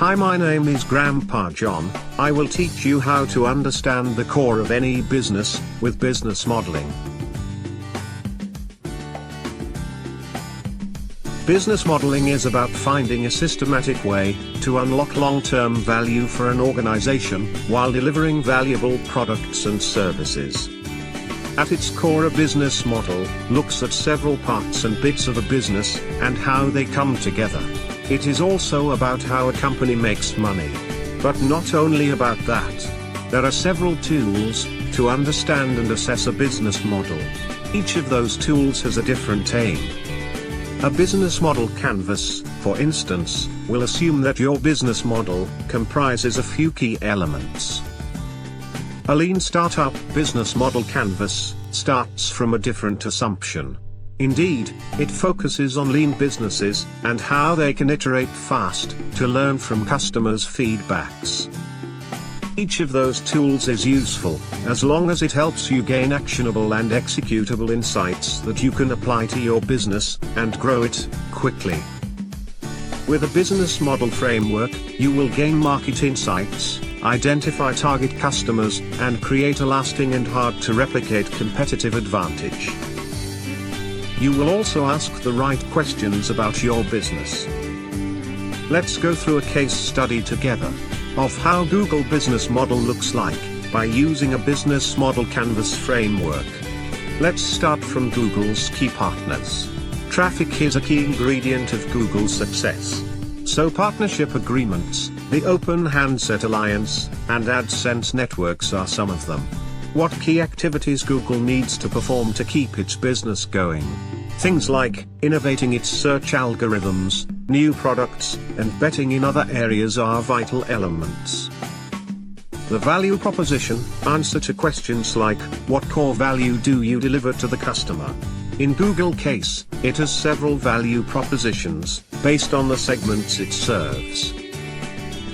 Hi, my name is Grandpa John. I will teach you how to understand the core of any business with business modeling. Business modeling is about finding a systematic way to unlock long-term value for an organization while delivering valuable products and services. At its core, a business model looks at several parts and bits of a business and how they come together. It is also about how a company makes money. But not only about that. There are several tools to understand and assess a business model. Each of those tools has a different aim. A business model canvas, for instance, will assume that your business model comprises a few key elements. A lean startup business model canvas starts from a different assumption. Indeed, it focuses on lean businesses and how they can iterate fast to learn from customers' feedbacks. Each of those tools is useful, as long as it helps you gain actionable and executable insights that you can apply to your business and grow it quickly. With a business model framework, you will gain market insights, identify target customers, and create a lasting and hard-to-replicate competitive advantage. You will also ask the right questions about your business. Let's go through a case study together of how Google business model looks like by using a business model canvas framework. Let's start from Google's key partners. Traffic is a key ingredient of Google's success. So partnership agreements, the Open Handset Alliance, and AdSense networks are some of them. What key activities Google needs to perform to keep its business going? Things like innovating its search algorithms, new products, and betting in other areas are vital elements. The value proposition, answer to questions like, what core value do you deliver to the customer? In Google case, it has several value propositions, based on the segments it serves.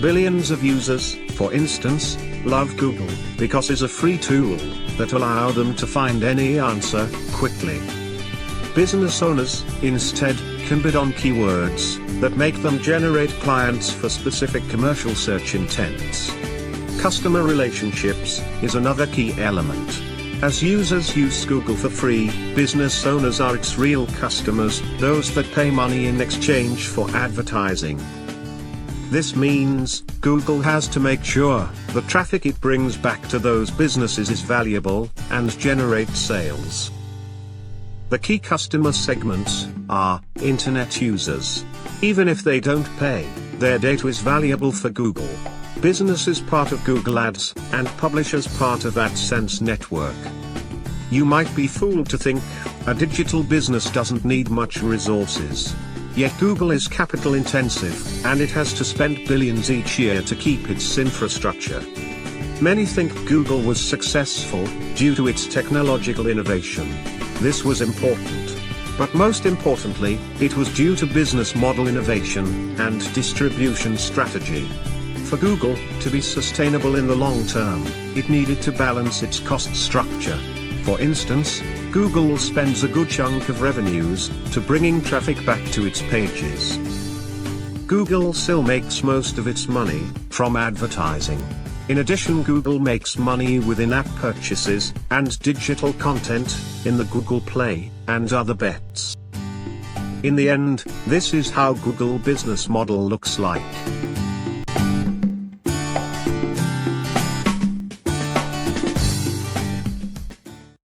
Billions of users, for instance, love Google, because it's a free tool that allow them to find any answer quickly. Business owners, instead, can bid on keywords that make them generate clients for specific commercial search intents. Customer relationships is another key element. As users use Google for free, business owners are its real customers, those that pay money in exchange for advertising. This means, Google has to make sure the traffic it brings back to those businesses is valuable and generates sales. The key customer segments are internet users. Even if they don't pay, their data is valuable for Google. Businesses part of Google Ads, and publishers part of AdSense network. You might be fooled to think a digital business doesn't need much resources. Yet Google is capital intensive, and it has to spend billions each year to keep its infrastructure. Many think Google was successful due to its technological innovation. This was important. But most importantly, it was due to business model innovation and distribution strategy. For Google to be sustainable in the long term, it needed to balance its cost structure. For instance, Google spends a good chunk of revenues to bringing traffic back to its pages. Google still makes most of its money from advertising. In addition, Google makes money with in-app purchases and digital content in the Google Play and other bets. In the end, this is how Google business model looks like.